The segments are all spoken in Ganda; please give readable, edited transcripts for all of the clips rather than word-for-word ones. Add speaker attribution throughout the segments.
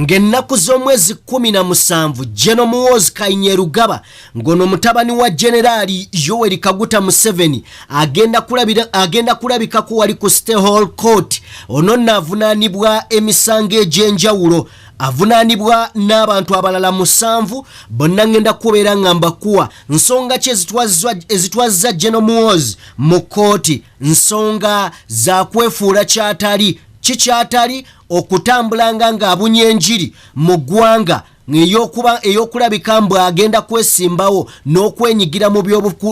Speaker 1: ng'ennaku z'omwezi 17 General Muhoozi Kainyerugaba ngono mutabani wa Generali Yoweri Kaguta Museveni agenda kulabika ku wali ku State Hall Court ono navunanibwa emisango egy'enjawulo avunanibwa n'abantu abalala 7 bonna ngenda kubeera ngamba kuwa nsonga kye ezitwazza General Muhoozi Mukotti nsonga za kwefuula kyatali kikyatali okutambulanga nga abunyenjiri mu ggwanga eyokulabika mbu agenda kwesimbawo n'okwenyigira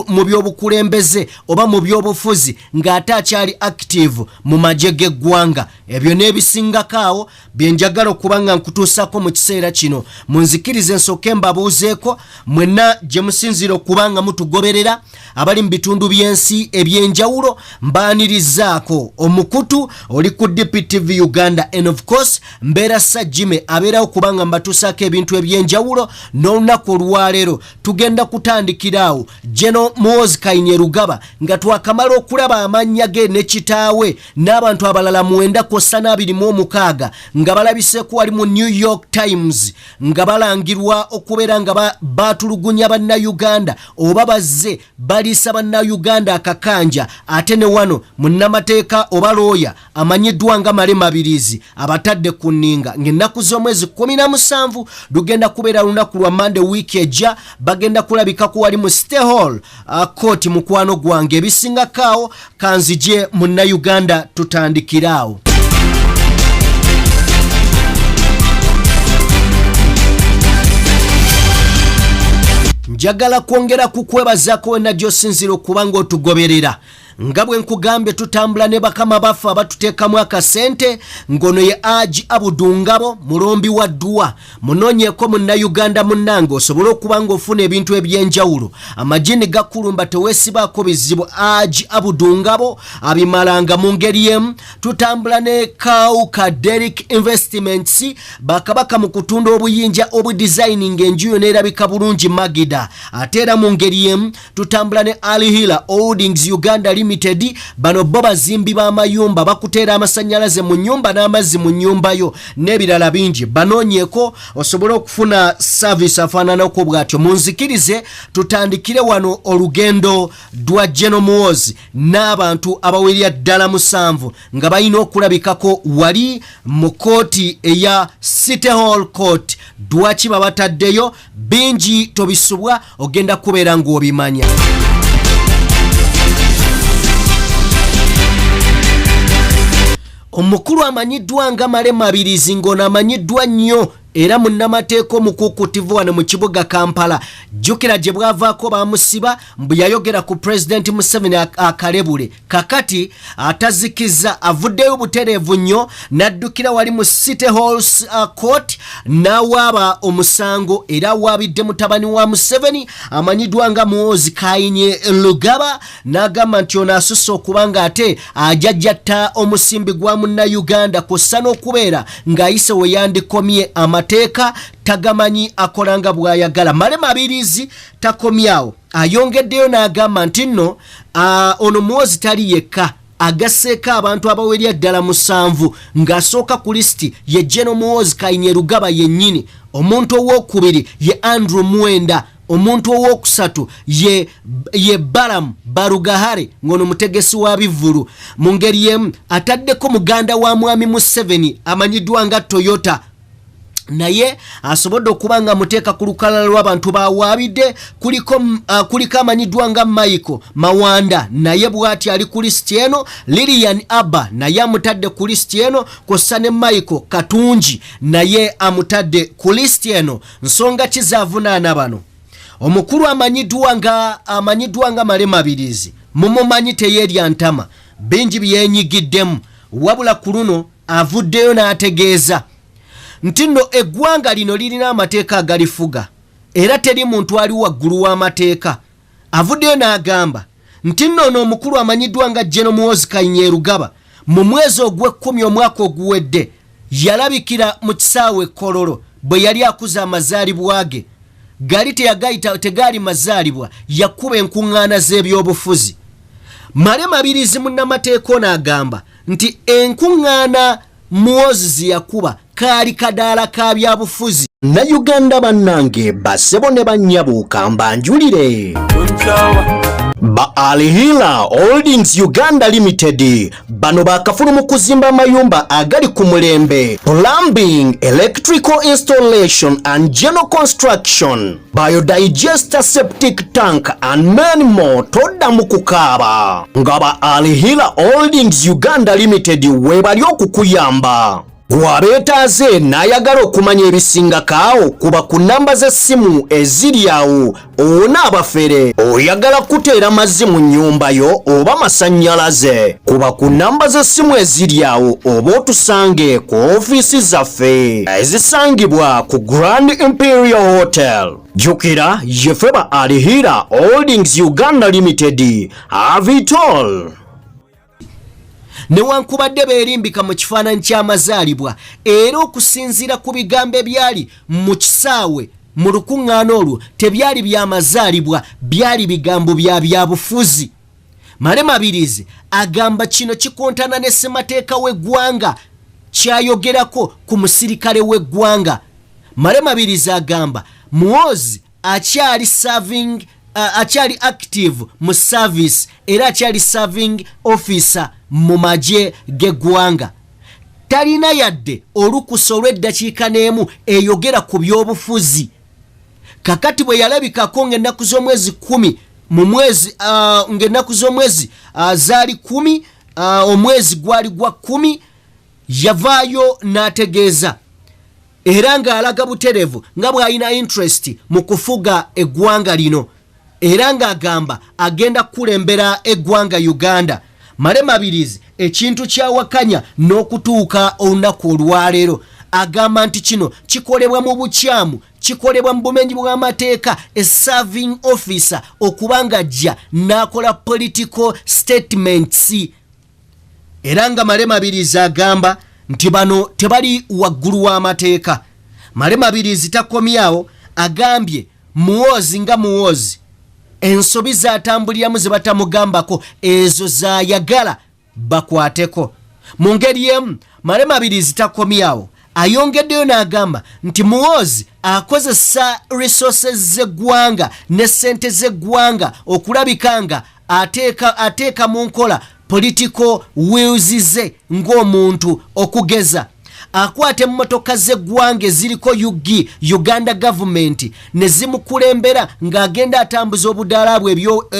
Speaker 1: mu byobukulembeze oba mu byobufuzi ng'ate akyali active mu magye g'eggwanga. Ebyo n'ebisingakaawo bye njagala okuba nga nkutuusako mu kiseera kino. Munzikirize nsooke mbabuuzeeko mwenna gye musinzira okuba nga mutugoberera abali mu bitundu by'ensi eby'enjawulo mbaanirizaako omukutu oli ku DPTV Uganda and of course mbeera Sajjime abeerawo okuba nga mbatuusaako ebintu ebyenjawulo n'olunaku olwaleero tugenda kutandikiraawo General Muhoozi Kainyerugaba nga twakamala okulaba amannya ge ne kitaawe n'abantu abalala 926 nga balabiseeko wali mu New York Times nga balangirwa okubeera nga batulugunya bannayuganda oba bazze baliisa bannayuganda akakanja ate ne wano munnamateeka oba looya amanyiddwa nga Male Mabirizi abatadde ku nninga ng'ennaku z'omwezi 17 lugenda kubeera lunaku lwa Monday wiiki ejja bagenda kulabikako wali mu State Hall Court mukwano gwange ebisingakaawo kanzije munnayuganda tutandikiraawo. Njagala kwongera kukwebazaako wenna gy'osinzira okuba ng'otugoberera nga bwe nkugambye tutambula ne bakama baffe abatuteekamu akasente ngono ye Aji Abudungabo mulombi wa Ddwa munoonyeeko munnayuganda munnange osobole okuba ng'ofuna ebintu ebyenjawulo amagini gakulumba teweesibaako bizibu Aji Abudungabo abimalanga mu ngeri emu. Tutambula ne Kauka Derrick Investments bakabaka mu kutunda obuyinja obudesigning enjuyo n'erabika bulungi Magida ate era mu ngeri emu. Tutambula ne Alihila Holdings Uganda Limited bano bo bazimbi b'amayumba bakuteera amasannyalaze mu nnyumba n'amazzi mu nnyumba yo n'ebirala bingi banoonyeeko osobole okufuna service afaananako bw'atyo. Munzikirize tutandikire wano olugendo lwa General Muhoozi n'abantu abawerya ddala 7 nga balina okulabikako wali mu kooti eya City Hall Court. Dwaki babataddeyo bingi tobisubwa ogenda kubeera ng'obimanya. Omukulu amanyiddwa nga Male Mabirizi ngono amanyiddwa nnyo era munnamateeka omukukutivu wano mu kibuga Kampala. Jjukira gye bwavaako bamusiba mbu yayogera ku President Museveni akalebule kakati atazikiza avuddeyo butereevu nnyo n'addukira wali mu City Hall Court n'awaaba omusango era awaabidde mutabani wa Museveni amanyiddwa nga Muhoozi Kainyerugaba n'agamba nti ono asusse okuba nga ate ajajjatta omusimbi gwa munnayuganda kw'ossa n'okubeera ng'ayise we yandikomye amateeka tagamanyi akolanga bw'ayagala. Male Mabirizi takomyawo ayongeddeyo n'agamba nti nno ono Muhoozi tali yekka agasseeko abantu abawerya ddala 7 ng'asooka ku lisiti ye General Muhoozi Kainyerugaba yennyini. Omuntu ow'okubiri ye Andrew Mwenda, omuntu ow'okusatu ye Balamu Barugahare ngono mutegesi wa bivvulu. Mu ngeri yemu ataddeko muganda wa mwami Museveni amanyiddwa nga Toyota naye asobodde okuba nga muteeka ku lukalala lw'abantu bawaabidde kuliko amanyiddwa nga Michael Mawanda naye bw'ati ali ku lisiti eno. Lilian Abba naye amutadde ku lisiti eno kw'ossa ne Michael Katungi naye amutadde ku lisiti eno. Nsonga kizaavunaana bano omukulu amanyiddwa nga Male Mabirizi mumumanyi teyeerya ntama bingi byenyigiddemu wabula ku luno avuddeyo n'ategeeza nti nno eggwanga lino lirina amateeka agalifuga era teri muntu ali waggulu w'amateeka. Avuddeyo n'agamba nti nno ono omukulu amanyiddwa nga General Muhoozi Kainyerugaba mu mwezi ogw'ekkumi omwaka oguwedde yalabikira mu kisaawe Kololo bwe yali akuza amazaalibwa ge gali tegaali mazaalibwa yakuba enkuŋŋaana z'ebyobufuzi. Male Mabirizi munnamateeka n'agamba nti enkuŋŋaana Muhoozi yakuba kaali kadaala ka byabufuzi.
Speaker 2: Uganda bannange basebo ne bannyabuuka mbanjulire. Ba Alihila Holdings Uganda Limited bano bakafulu mu kuzimba mayumba agali ku mulembe, plumbing, electrical installation and general construction, biodigester septic tank and many more. Todda mu kukaaba nga ba Alihila Holdings Uganda Limited webali okukuyamba. Wabeetaaze n'ayagala okumanya ebisinga kaawo kuba ku namba z'essimu eziri awo. Onaabafere oyagala kuteera mazzi mu nnyumba yo oba masannyalaze, kuba ku namba z'essimu eziri awo oba otusange ku ofiisi zaffe ezisangibwa ku Grand Imperial Hotel. Jjukira yeffe ba Alihira Holdings Uganda Limited. Have it all.
Speaker 1: Newankubadde beerimbika mu kifaananyi ky'amazaalibwa era okusinziira ku bigambo ebyali mu kisaawe mu lukuŋŋaana olwo tebyali by'amazaalibwa, byali bigambo bya byabufuzi. Male Mabirizi agamba kino kikontana ne ssemateeka w'eggwanga kyayogerako ku musirikale w'eggwanga. Male Mabirizi agamba Muhoozi akyali active mu service era akyali serving officer mu magye g'eggwanga. Talina yadde olukusa olw'eddakiika n'emu eyogera ku by'obufuzi. Kakati bwe yalabikako ng'ennaku z'omwezi 10 mu mwezi ng'ennaku z'omwezi zaali 10, omwezi gwali gwa 10, yavaayo n'ategeeza era ng'alaga buterevu nga bw'alina interest mu kufuga eggwanga lino era ng'agamba agenda kukulembera eggwanga Uganda. Male Mabirizi ekintu kyawakanya n'okutuuka olunaku olwaleero agamba nti kino kikolebwa mu bukyamu, kikolebwa mu bumenyi bw'amateeka, serving officer okubanga ajja n'akola political statements. Era nga Male Mabirizi agamba nti bano tebali waggulu w'amateeka. Male Mabirizi takomyawo, agambye Muhoozi nga Muhoozi ensobi zatambuliramu ze batamugambako ezo zayagala bakwateko. Mu ngeri emu Male Mabirizi takomyawo, ayongeddeyo n'agamba nti Muhoozi akozesa resources z'eggwanga ne ssente z'eggwanga okulabika nga ateeka mu nkola political wills ze ng'omuntu, okugeza akwata emmotoka z'eggwanga eziriko Uganda government ne zimukulembera ng'agenda atambuza obudaala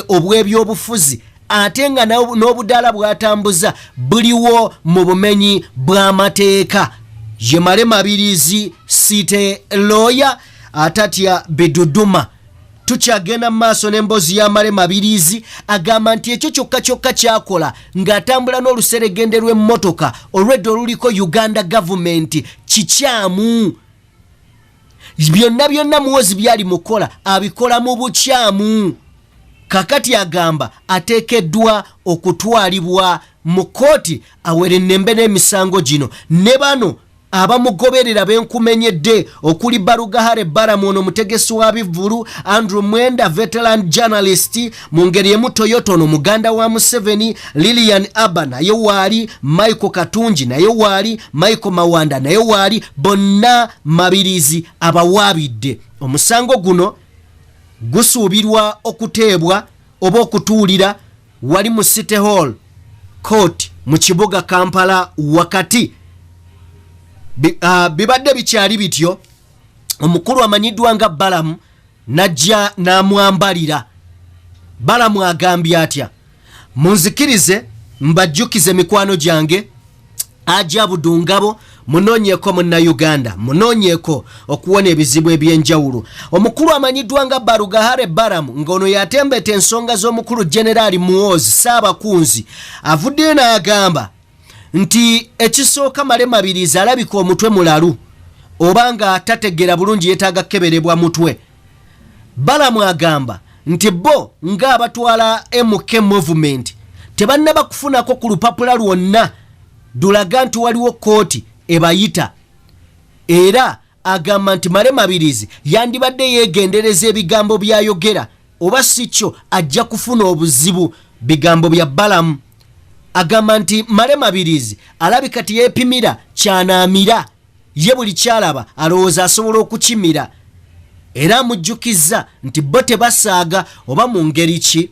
Speaker 1: obw'ebyobufuzi ate nga n'obudaala bw'atambuza buliwo mu bumenyi bw'amateeka. Ye Male Mabirizi site lawyer atatya biduduma. Tukyagenda mu maaso n'emboozi ya Male Mabirizi agamba nti ekyo kyokka kyakola ng'atambula n'oluseregende lw'emmotoka olwedde oluliko Uganda government kikyamu. Byonna Muhoozi byali mukola abikola mu bukyamu. Kakati agamba ateekeddwa okutwalibwa mu kkooti awere ennembe n'emisango gino ne bano abamugoberera benkumenyedde okuli Barugahare Baramu ono mutegesi wa bivvulu, Andrew Mwenda veteran journalist, mu ngeri emu Toyota ono muganda wa Museveni, Lilian Abba naye waali, Michael Katunji naye waali, Michael Mawanda naye waali, bonna Mabirizi abawaabidde. Omusango guno gusuubirwa okuteebwa oba okutuulira wali mu City Hall Court mu kibuga Kampala wakati. Bibadde bikyali bityo, omukulu amanyiddwa nga Balamu najja n'amwambalira. Balamu agambye atya, munzikirize mbajjukize mikwano gyange ajja budungabo munoonyeko Munnayuganda, munoonyeko okuwona ebizibu ebyenjawulo. Omukulu amanyiddwa nga Barugahare Baramu ng'ono yatembeta ensonga z'omukulu Generali Muhoozi Ssaabakunzi avuddeyo n'agamba nti ekisooka Male Mabirizi alabika omutwe mulalu oba nga tategeera bulungi yeetaaga keberebwa mutwe. Balamu agamba nti bo ng'abatwala MK movement tebannaba kufunako ku lupapula lwonna dulaga nti waliwo kkooti ebayita. Era agamba nti Male Mabirizi yandibadde yeegendereza ebigambo byayogera oba si kyo ajja kufuna obuzibu. Bigambo bya Balamu. Agamba nti Male Mabirizi alabika yeepimira kyanaamira, ye buli kyalaba alowooza asobola okukimira era amujjukiza nti bo tebasaaga oba mu ngeri ki.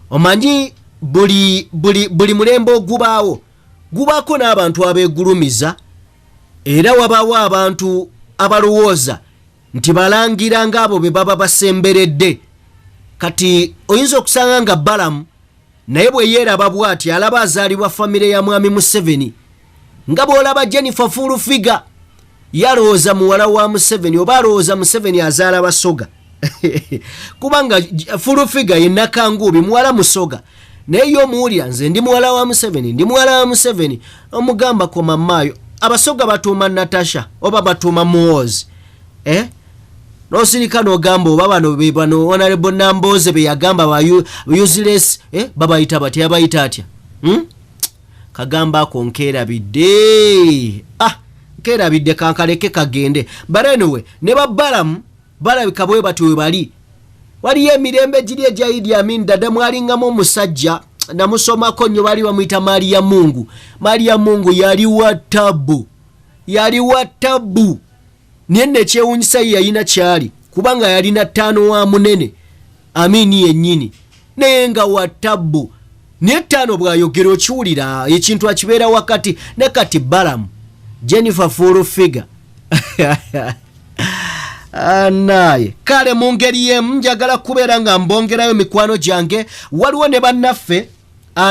Speaker 1: Omanyi buli mulembe ogubaawo gubaako n'abantu abeegulumiza era wabaawo abantu abalowooza nti balangira ng'abo be baba basemberedde. Kati oyinza okusanga nga Balamu naye bwe yeeraba bw'ati alaba azaalibwa famire ya mwami Museveni nga bw'olaba Jennifer Furufiga yalowooza muwala wa Museveni oba alowooza Museveni azaala Basoga kubanga Furufiga ye Nakanguubi muwala Musoga naye y'omuwulira nze ndi muwala wa Museveni ndi muwala wa Museveni omugamba koma maayo Abasoga batuuma Natasha oba batuuma Muhoozi n'osirika n'ogamba oba bano be bano Honorable Namboze be yagamba ba useless babayita batya bayita atya kagamba ako nkeerabidde nkeerabidde kankaleke kagende. But anyway ne Balamu balabika bwe bati we bali waliyo emirembe giri egya Idi Amin dada mwalingamu omusajja namusomako nnyo bali bamuyita Maria Mungu. Maria Mungu yali wa tabu niye nekyewunyisa ye yalina kyali kubanga yalina ttaano wa munene Amini yennyini naye nga wa tabu naye ttaano bw'ayogera okiwulira ekintu akibeera wakati ne kati Balamu Jennifer Furufiga naye kale mu ngeri yemu njagala kubeera nga mbongerayo mikwano gyange waliwo ne bannaffe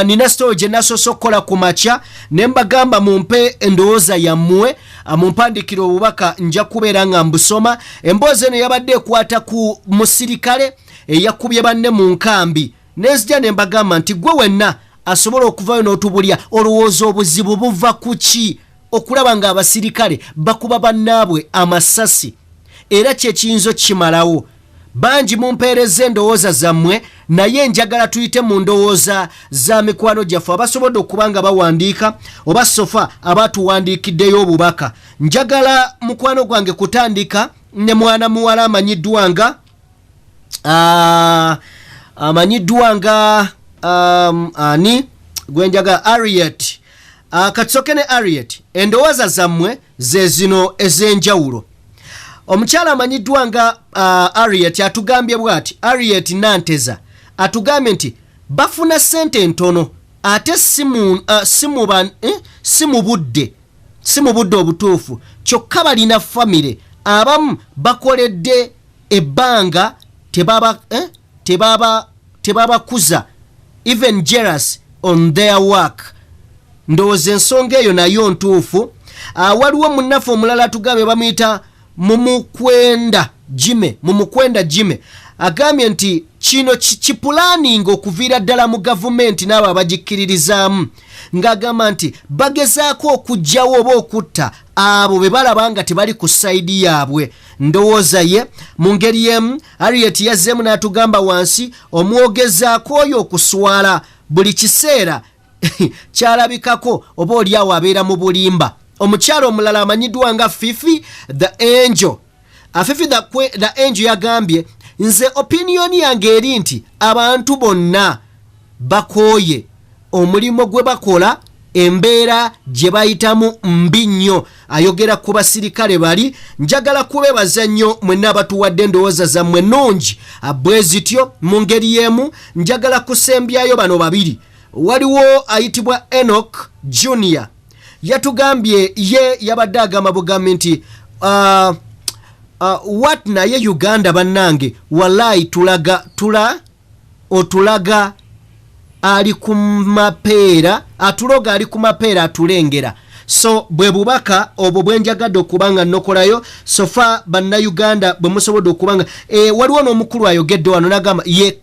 Speaker 1: nina story gye nasoose okukola ku makya ne mbagamba mumpe endowooza yammwe mumpandikira obubaka nja kubeera nga mbusoma. Emboozi eno yabadde ekwata ku musirikale eyakubye banne mu nkambi nezija ne mbagamba nti gwe wenna asobola okuvayo n'otubulya olowooza obuzibu buva ku ki okulaba nga abasirikale bakuba bannaabwe amasasi era kyekiyinza okimalawo. Bangi mumpeereza endowooza zammwe naye njagala tuyite mu ndowooza za mikwano gyaffe abasobodde okuba nga bawandiika oba sofa abatuwandiikiddeyo obubaka. Njagala mukwano gwange kutandika ne mwana muwala amanyiddwa nga ani gwe njagala Harriet. Katsoke ne Harriet endowooza zammwe ze zino ez'enjawulo. Omukyala amanyiddwa nga Harriet atugambye bw'ati Harriet Nanteza atugambye nti bafuna ssente ntono ate si mu budde obutuufu kyokka balina famire abamu bakoledde ebbanga tebabakuza even jealous on their work. Ndowooza ensonga eyo nayo ntuufu. Waliwo munnaffe omulala atugambye bamuyita Mumukwenda Jime agambye nti kino kipulaninga okuviira ddala mu gavumenti n'abo abagikkiririzaamu ng'agamba nti bagezaako okugyawo oba okutta abo be balaba nga tebali ku sayidi yaabwe. Ndowooza ye mu ngeri yemu Harriet yazzeemu n'atugamba wansi omwogezaako oyo okuswala buli kiseera kyalabikako oba oli awo abeera mu bulimba. Omukyalo omulala amanyiddwa nga Fifi the Angel. Fifi the Angel yagambye nze opinion yange eri nti abantu bonna bakooye omulimo gwe bakola embeera gye bayitamu mbi nnyo. Ayogera ku basirikale bali. Njagala kubeebaza nnyo mwenna abatuwadde endowooza zammwe nnungi bwe zityo. Mu ngeri y'emu njagala kusembyayo bano babiri. Waliwo ayitibwa Enoch Junior yatugambye ye yabadde agamba bugambi nti what naye Uganda bannange wallahi otulaga ali ku mapeera atuloga ali ku mapeera atulengera. So bwe bubaka obwo bwenjagadde okubanga nokolayo sofa bannayuganda bwe musobodde okubanga waliwo n'omukulu ayogedde wano n'agamba ye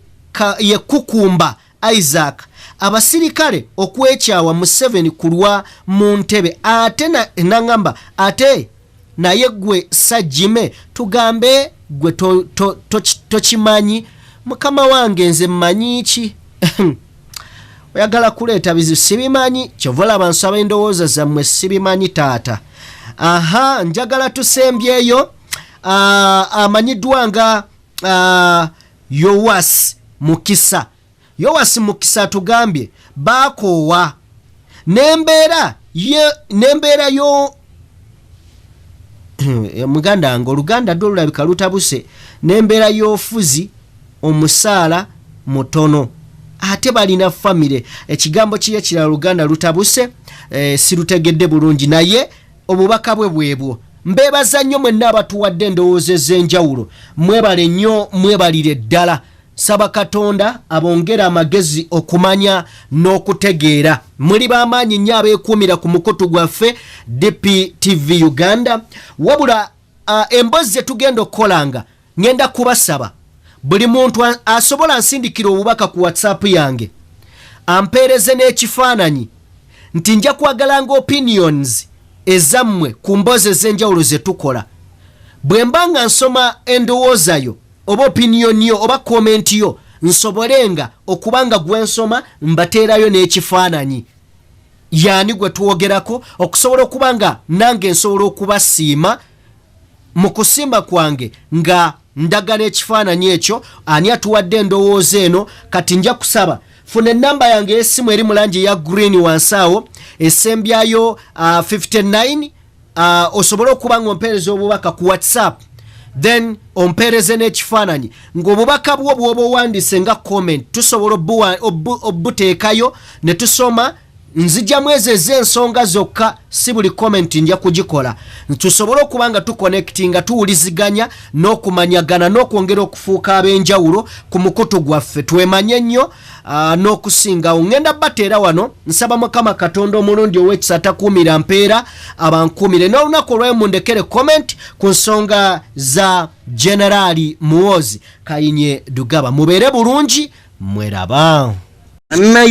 Speaker 1: Kukumba Isaac abasirikale okwekyawa Museveni kulwa mu ntebe ate nangamba ate naye gwe Sajime tugambe gwe tokimanyi mukama wange nze mmanyi ki oyagala kuleeta bizibu sibimanyi kyovola abansaba endowooza zammwe sibimanyi taata. Njagala tusembyeyo amanyiddwa nga Yowasi Mukisa tugambye bakoowa n'embeera muganda ngo Luganda ddwo lulabika lutabuse n'embeera y'ofuzi omusaala mutono ate balina famire ekigambo kiye kirala Luganda lutabuse sirutegedde bulungi naye obubaka bwe bwebwo mbebaza nnyo mwenna abatuwadde endowooza ez'enjawulo mwebale nnyo mwebalire ddala saba Katonda abongera amagezi okumanya n'okutegeera muli b'amaanyi nnyo abeekuumira ku mukutu gwaffe DPTV Uganda wabula emboozi tugenda okukolanga ngenda kubasaba buli muntu asobola nsindikira obubaka ku WhatsApp yange ampeereze n'ekifaananyi nti nja kwagalanga opinions ezammwe ku mboozi ez'enjawulo ze tukola bwe mba nga nsoma endowooza yo oba opinion yo oba comment yo nsobolenga okubanga gwe nsoma mbateerayo n'ekifaananyi yaani gwe tuwogerako okusobola okubanga nange nsobola okubasiima mu kusimba kwange nga ndaga n'ekifaananyi ekyo ani atuwadde endowooza eno kati nja kusaba funa ennamba yange y'essimu eri mu langi eya green wansi awo essembyayo 59 osobole okuba nga ompeereza obubaka ku WhatsApp then ompeereze n'ekifaananyi ng'obubaka bwo bw'oba owandiise nga comment tusobola obuteekayo ne tusoma nzijjamu ezo ez'ensonga zokka si buli comment nja kugikola tusobole okuba nga tuconnectinga tuwuliziganya n'okumanyagana n'okwongera okufuuka ab'enjawulo ku mukutu gwaffe twemanye nnyo n'okusingawo ngenda bateera wano nsaba Mukama Katonda omulundi ow'ekisa atakuumira mpeera abankuumire n'olunaku olwayo mundekere comment ku nsonga za Generali Muhoozi Kayinye Dugaba mubeere bulungi mweraba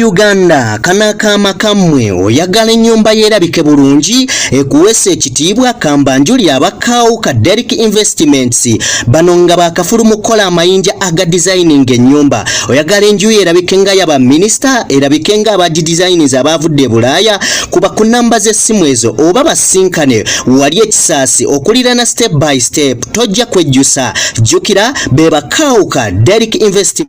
Speaker 2: Uganda kanakama kamwe oyagala ennyumba yerabike bulungi ekuwesa ekitiibwa kambanjuli abakaawu ka Derek Investments bano nga bakafulu mukola amayinja aga designing ennyumba oyagala enju yerabike nga yaba minister erabike nga aba designers abavudde Bulaaya kuba ku namba z'essimu ezo oba basinkane wali ekisaasi okulirana step by step tojja kwejjusa jjukira be bakaawu ka Derek Investments